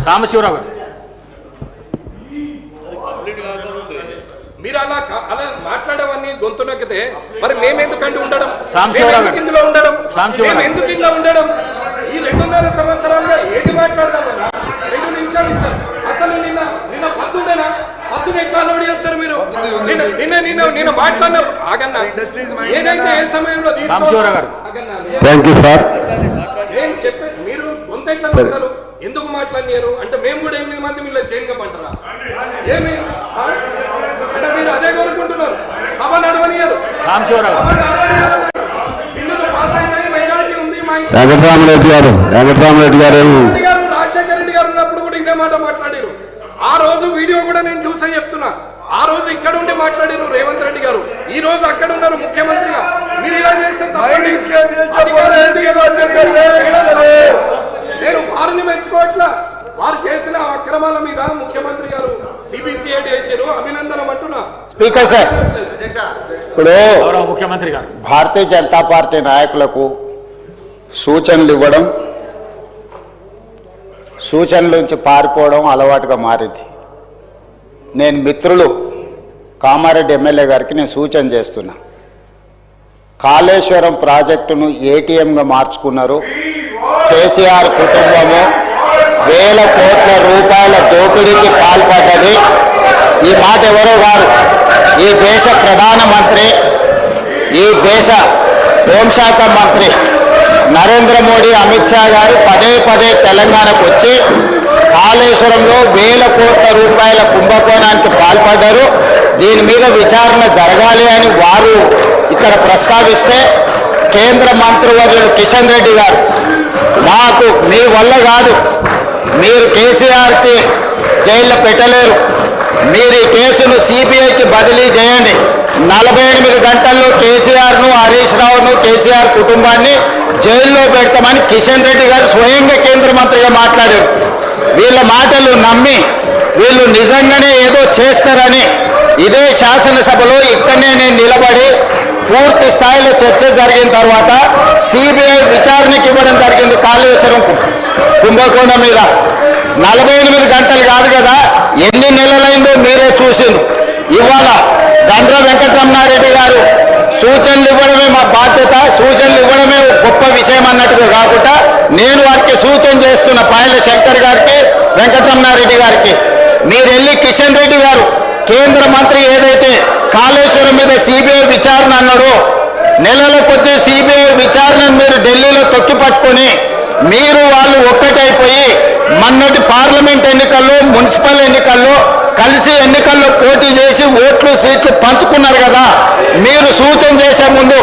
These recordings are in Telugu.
సాంబశివరావు గారు మీరు అలా మాట్లాడేవన్నీ గొంతు నొక్కితే మరి మేమెందుకంటే ఉండడం ఇందులో ఉండడం ఎందుకు ఇందులో ఉండడం ఈ 2.5 సంవత్సరాలుగా ఏది మాట్లాడదామన్నా 2 నిమిషాలు ఇస్తారు. అసలు నిన్న పద్దుడేనా పద్దుని ఎట్లా లోడ్ చేస్తారు మీరు? నిన్న మాట్లాడిన ఆగన్నా ఏదైతే ఏ సమయంలో థ్యాంక్ యూ సార్. నేను చెప్పే మీరు గొంత ఎట్లా మాట్లాడతారు? ఎందుకు మాట్లాడినారు అంటే మేము కూడా 8 మంది మీరు జైలుగా పంటారా? ఏమి అంటే మీరు అదే కోరుకుంటున్నారు? సభ నడవనియరు. వెంకటరామరెడ్డి గారు రాజశేఖర రెడ్డి గారు ఉన్నప్పుడు కూడా ఇదే మాట మాట్లాడారు. ఆ రోజు వీడియో కూడా నేను చూసా చెప్తున్నా. ఆ రోజు ఇక్కడ ఉండి మాట్లాడారు రేవంత్ రెడ్డి గారు, ఈ రోజు అక్కడ ఉన్నారు ముఖ్యమంత్రిగా. మీరు ఇలా చేస్తే నేను వారిని మెచ్చుకోవట్లా. వారు చేసిన అక్రమాల మీద ముఖ్యమంత్రి గారు సిబిసిఐడి చేశారు, అభినందనం అంటున్నా. స్పీకర్ సార్, ఇప్పుడు ముఖ్యమంత్రి గారు భారతీయ జనతా పార్టీ నాయకులకు సూచనలు ఇవ్వడం, సూచనల నుంచి పారిపోవడం అలవాటుగా మారింది. నేను మిత్రులు కామారెడ్డి ఎమ్మెల్యే గారికి నేను సూచన చేస్తున్నా. కాళేశ్వరం ప్రాజెక్టును ఏటీఎంగా మార్చుకున్నారు. కేసీఆర్ కుటుంబము వేల కోట్ల రూపాయల దోపిడీకి పాల్పడ్డది. ఈ మాట ఎవరో వారు ఈ దేశ ప్రధానమంత్రి, ఈ దేశ హోంశాఖ మంత్రి నరేంద్ర మోడీ, అమిత్ షా గారు పదే పదే తెలంగాణకు వచ్చి కాళేశ్వరంలో వేల కోట్ల రూపాయల కుంభకోణానికి పాల్పడ్డారు. దీని మీద విచారణ జరగాలి అని వారు ఇక్కడ ప్రస్తావిస్తే కేంద్ర మంత్రివర్యులు కిషన్ రెడ్డి గారు, మాకు మీ వల్ల కాదు, మీరు కేసీఆర్కి జైల్లో పెట్టలేరు, మీరు ఈ కేసును సిబిఐకి బదిలీ చేయండి, 48 గంటల్లో కేసీఆర్ను, హరీష్ రావును, కేసీఆర్ కుటుంబాన్ని జైల్లో పెడతామని కిషన్ రెడ్డి గారు స్వయంగా కేంద్ర మంత్రిగా మాట్లాడారు. వీళ్ళ మాటలు నమ్మి వీళ్ళు నిజంగానే ఏదో చేస్తారని ఇదే శాసనసభలో ఇక్కడనే నేను నిలబడి పూర్తి స్థాయిలో చర్చ జరిగిన తర్వాత సిబిఐ విచారణకి ఇవ్వడం జరిగింది. కాళేశ్వరం కుంభకోణం మీద 48 గంటలు కాదు కదా, ఎన్ని నెలలైందో మీరే చూసిండ్రు. ఇవాళ గండ్ర వెంకటరమణారెడ్డి గారు సూచనలు ఇవ్వడమే మా బాధ్యత, సూచనలు ఇవ్వడమే గొప్ప విషయం అన్నట్టుగా కాకుండా నేను వారికి సూచన చేస్తున్న పాయల శంకర్ గారికి, వెంకటరమణారెడ్డి గారికి, మీరు వెళ్ళి కిషన్ రెడ్డి గారు కేంద్ర మంత్రి ఏదైతే కాళేశ్వరం మీద సిబిఐ విచారణ అన్నాడో, నెలల కొద్దీ సిబిఐ విచారణను మీరు ఢిల్లీలో తొక్కి పట్టుకొని మీరు వాళ్ళు ఒక్కటైపోయి మొన్నటి పార్లమెంట్ ఎన్నికల్లో, మున్సిపల్ ఎన్నికల్లో కలిసి ఎన్నికల్లో పోటీ చేసి ఓట్లు సీట్లు పంచుకున్నారు కదా. మీరు సూచన చేసే ముందు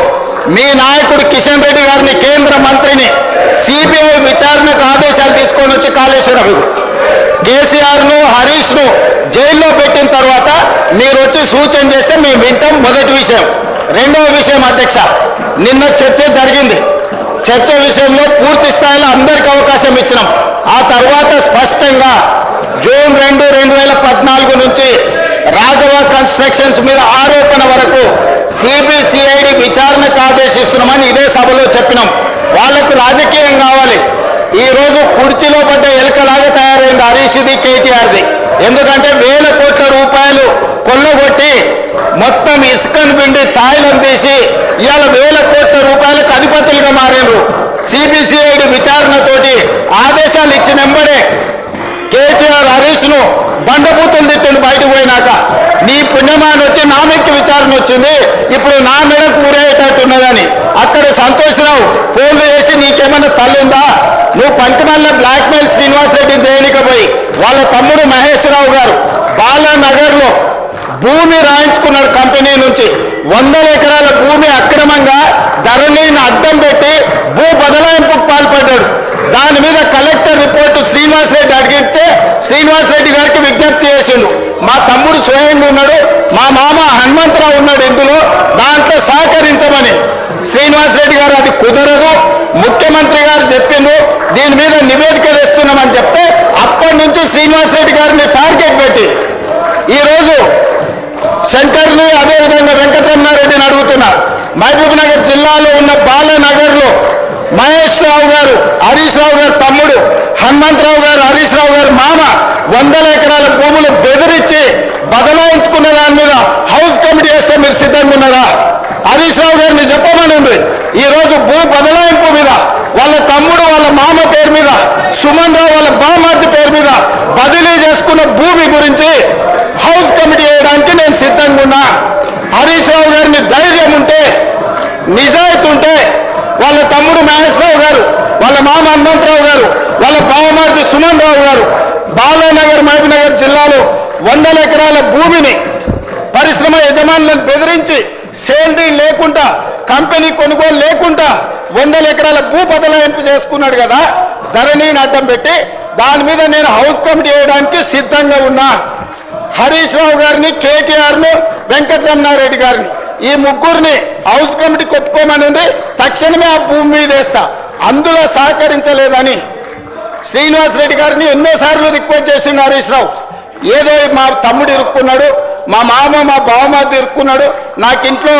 మీ నాయకుడు కిషన్ రెడ్డి గారిని, కేంద్ర మంత్రిని సిబిఐ విచారణకు ఆదేశాలు తీసుకొని వచ్చి కాళేశ్వరం కేసీఆర్ను, హరీష్ను జైల్లో పెట్టిన తర్వాత మీరు వచ్చి సూచన చేస్తే మేము వింటాం. మొదటి విషయం. రెండవ విషయం అధ్యక్ష, నిన్న చర్చ జరిగింది. చర్చ విషయంలో పూర్తి స్థాయిలో అందరికీ అవకాశం ఇచ్చినాం. ఆ తర్వాత స్పష్టంగా జూన్ 2, 2014 నుంచి రాఘవ కన్స్ట్రక్షన్స్ మీద ఆరోపణ వరకు సిబిసిఐడి విచారణకు ఆదేశిస్తున్నామని ఇదే సభలో చెప్పినాం. వాళ్లకు రాజకీయం కావాలి. ఈ రోజు కుర్చీలో పడ్డ ఎలుకలాగా తయారైంది హరీష్ది, కేటీఆర్ది. ఎందుకంటే వేల కోట్ల రూపాయలు కొల్లగొట్టి మొత్తం ఇసుకను పిండి తాయిలం తీసి ఇవాళ వేల కోట్ల రూపాయలకు అధిపతులుగా మారారు. సిబిసిఐడి విచారణతోటి ఆదేశాలు ఇచ్చిన వెంబడే కేటీఆర్ హరీష్ను బండబూతులు తిట్టిండు. బయటకు పోయినాక నీ పుణ్యమాన్ని వచ్చి నా మీదకి విచారణ వచ్చింది, ఇప్పుడు నా మీదకు ఊరేటట్టున్నదని. అక్కడ సంతోషరావు ఫోన్లు చేసి నీకేమన్నా తల్లుందా, నువ్వు పంచమల్ల బ్లాక్మెయిల్ శ్రీనివాసరెడ్డి చేయనికపోయి వాళ్ళ తమ్ముడు మహేష్ రావు గారు బాలానగర్లో భూమి రాయించుకున్నాడు. కంపెనీ నుంచి 100 ఎకరాల భూమి అక్రమంగా ధరణిని అడ్డం పెట్టి భూ బదలాయింపుకు పాల్పడ్డాడు. దాని మీద కలెక్టర్ రిపోర్టు శ్రీనివాసరెడ్డి అడిగితే శ్రీనివాసరెడ్డి గారికి విజ్ఞప్తి చేసిండు. మా తమ్ముడు స్వయంగా ఉన్నాడు, మా మామ హనుమంతరావు ఉన్నాడు ఇందులో, దాంట్లో సహకరించమని. శ్రీనివాసరెడ్డి గారు అది కుదరదు, ముఖ్యమంత్రి గారు చెప్పిండ్రు, దీని మీద నివేదిక వేస్తున్నామని చెప్తే అప్పటి నుంచి శ్రీనివాసరెడ్డి గారిని టార్గెట్ పెట్టి ఈరోజు శంకర్ని, అదేవిధంగా వెంకటరమణారెడ్డిని అడుగుతున్నా. మహబూబ్ నగర్ జిల్లాలో ఉన్న బాలానగర్లో మహేష్ రావు గారు, హరీష్ రావు గారు తమ్ముడు, హనుమంతరావు గారు, హరీష్ రావు గారు మామ వందల ఎకరాల భూములు బెదిరించి బదలాయించుకున్న దాని మీద హౌస్ కమిటీ వేస్తే మీరు సిద్ధంగా ఉన్నారా? హరీష్ రావు గారిని చెప్పమనండి. ఈ రోజు భూ బదలాయింపు మీద వాళ్ళ తమ్ముడు వాళ్ళ మామ పేరు మీద, సుమన్ రావు వాళ్ళ బామార్తి పేరు మీద బదిలీ చేసుకున్న భూమి గురించి హౌస్ కమిటీ వేయడానికి నేను సిద్ధంగా ఉన్నా. హరీష్ రావు గారిని ధైర్యం ఉంటే, నిజాయితీ ఉంటే వాళ్ళ తమ్ముడు మహేశ్వరరావు గారు, వాళ్ళ మామ హనుమంతరావు గారు, వాళ్ళ బావమార్తి సుమన్ రావు గారు బాలానగర్ మహబూబ్నగర్ జిల్లాలో వందల ఎకరాల భూమిని పరిశ్రమ యజమానులను బెదిరించి సేల్డీ లేకుండా, కంపెనీ కొనుగోలు లేకుండా వందల ఎకరాల భూ బదలాయింపు చేసుకున్నాడు కదా, ధరణిని అడ్డం పెట్టి. దాని మీద నేను హౌస్ కమిటీ వేయడానికి సిద్ధంగా ఉన్నా. హరీష్ రావు గారిని, కేటీఆర్ను, వెంకటరమణారెడ్డి గారిని, ఈ ముగ్గురిని హౌస్ కమిటీకి ఒప్పుకోమని తక్షణమే ఆ భూమి మీద వేస్తా. అందులో సహకరించలేదని శ్రీనివాసరెడ్డి గారిని ఎన్నోసార్లు రిక్వెస్ట్ చేసిండు హరీష్ రావు. ఏదో మా తమ్ముడు ఇరుక్కున్నాడు, మా మామ మా బావమార్ది ఇరుక్కున్నాడు, నాకు ఇంట్లో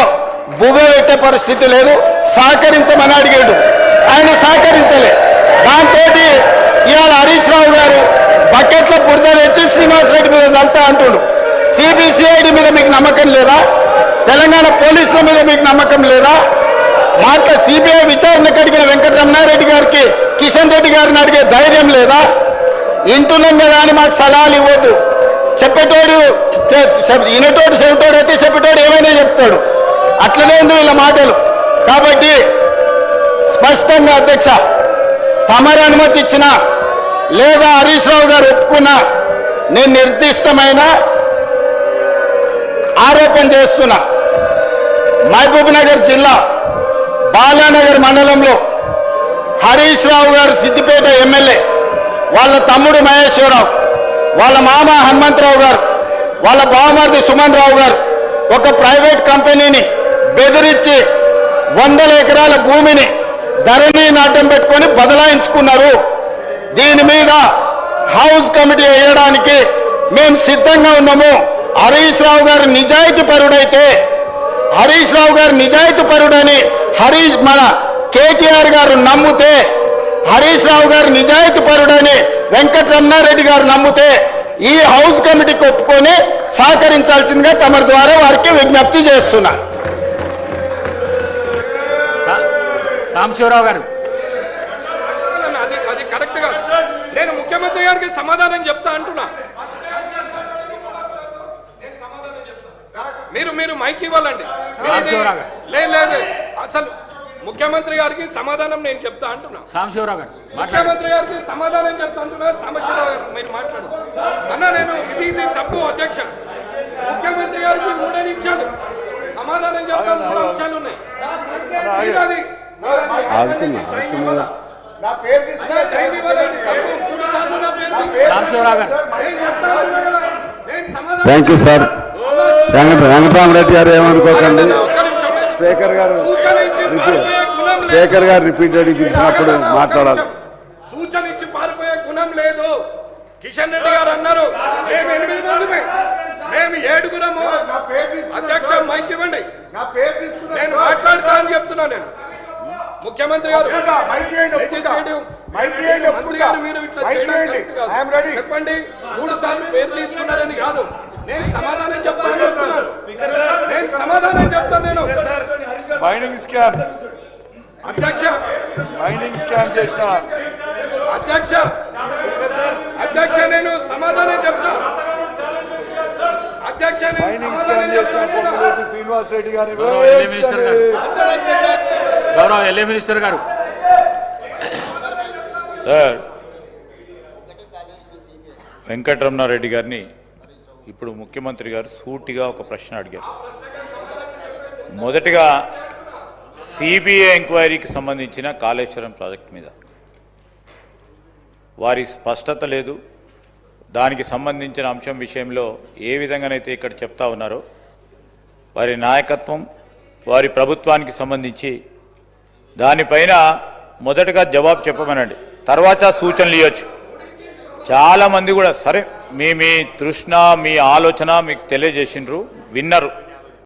భూమి పెట్టే పరిస్థితి లేదు, సహకరించమని అడిగాడు. ఆయన సహకరించలే. దాంతో ఇవాళ హరీష్ రావు గారు బకెట్ల బురద తెచ్చి శ్రీనివాసరెడ్డి మీద చల్తా అంటుడు. సిబిసిఐడి మీద మీకు నమ్మకం లేదా? తెలంగాణ పోలీసుల మీద మీకు నమ్మకం లేదా? సిబిఐ విచారణకు అడిగిన వెంకటరమణారెడ్డి గారికి, కిషన్ రెడ్డి గారిని అడిగే ధైర్యం లేదా? ఇంటున్నాం కదా అని మాకు సలహాలు ఇవ్వద్దు. చెప్పేటోడు వినేటోడు చెబుతాడు అయితే చెప్పేటోడు ఏమైనా చెప్తాడు. అట్లనే ఉంది వీళ్ళ మాటలు. కాబట్టి స్పష్టంగా అధ్యక్ష, తమరి అనుమతి ఇచ్చినా లేదా హరీష్ రావు గారు ఒప్పుకున్నా నేను నిర్దిష్టమైన ఆరోపణ చేస్తున్నా. మహబూబ్నగర్ జిల్లా బాలానగర్ మండలంలో హరీష్ రావు గారు సిద్దిపేట ఎమ్మెల్యే, వాళ్ళ తమ్ముడు మహేశ్వరరావు, వాళ్ళ మామ హనుమంతరావు గారు, వాళ్ళ బావమర్ది సుమన్ రావు గారు ఒక ప్రైవేట్ కంపెనీని బెదిరించి వందల ఎకరాల భూమిని ధరణిని అడ్డం పెట్టుకొని బదలాయించుకున్నారు. దీని మీద హౌస్ కమిటీ వేయడానికి మేము సిద్ధంగా ఉన్నాము. హరీష్ రావు గారు నిజాయితీ పరుడైతే, హరీష్ రావు గారు నిజాయితీ పరుడని మన కేటీఆర్ గారు నమ్మితే, హరీష్ రావు గారు నిజాయితీ పరుడని వెంకటరమణారెడ్డి గారు నమ్మితే ఈ హౌస్ కమిటీకి ఒప్పుకొని సహకరించాల్సిందిగా తమరి ద్వారా వారికి విజ్ఞప్తి చేస్తున్నా. సాంబశివరావు గారు, అది కరెక్ట్ గా నేను ముఖ్యమంత్రి గారికి సమాధానం చెప్తా అంటున్నా. మీరు మైక్ ఇవ్వాలండి. లేదు అసలు ముఖ్యమంత్రి గారికి సమాధానం నేను చెప్తా అంటున్నా. సాంబశివరావు గారు, ముఖ్యమంత్రి గారికి సమాధానం చెప్తా అంటున్నా. సాంబశివరావు గారు మీరు మాట్లాడు అన్నా. నేను ఇది తప్పు అధ్యక్ష. ముఖ్యమంత్రి గారికి 3 నిమిషాలు సమాధానం చెప్తాను. 3 నిమిషాలు ఉన్నాయి. Thank you sir. వెంకటరామరెడ్డి గారు ఏమనుకోకండి. స్పీకర్ గారు రిపీటెడ్ పిలిచినప్పుడు మాట్లాడాలి. సూచన ఇచ్చి పారిపోయే గుణం లేదు. కిషన్ రెడ్డి గారు అన్నారు మేము 8 మందిమే, మేము 7గురము. అధ్యక్ష మైక్ ఇవ్వండి, నేను మాట్లాడుతా అని చెప్తున్నా. నేను ముఖ్యమంత్రి గారు చెప్పండి 3 సార్లు పేరు తీసుకున్నారని కాదు, నేను సమాధానం చెప్తాను. నేను సమాధానం చెప్తాను. నేను మైనింగ్ స్కామ్ అధ్యక్ష, మైనింగ్ స్కామ్ చేసిన అధ్యక్ష నేను సమాధానం చెప్తా. అధ్యక్ష మైనింగ్ స్కామ్ చేసిన శ్రీనివాస్ రెడ్డి గారి గౌరవ ఎల్ఏ మినిస్టర్ గారు. సార్, వెంకటరమణారెడ్డి గారిని ఇప్పుడు ముఖ్యమంత్రి గారు సూటిగా ఒక ప్రశ్న అడిగారు. మొదటిగా సిబిఐ ఎంక్వైరీకి సంబంధించిన కాళేశ్వరం ప్రాజెక్ట్ మీద వారి స్పష్టత లేదు. దానికి సంబంధించిన అంశం విషయంలో ఏ విధంగానైతే ఇక్కడ చెప్తా ఉన్నారో వారి నాయకత్వం, వారి ప్రభుత్వానికి సంబంధించి దానిపైన మొదటగా జవాబు చెప్పమనండి, తర్వాత సూచనలు ఇవ్వచ్చు. చాలామంది కూడా సరే మీ తృష్ణ, మీ ఆలోచన మీకు తెలియజేసిండ్రు, విన్నరు.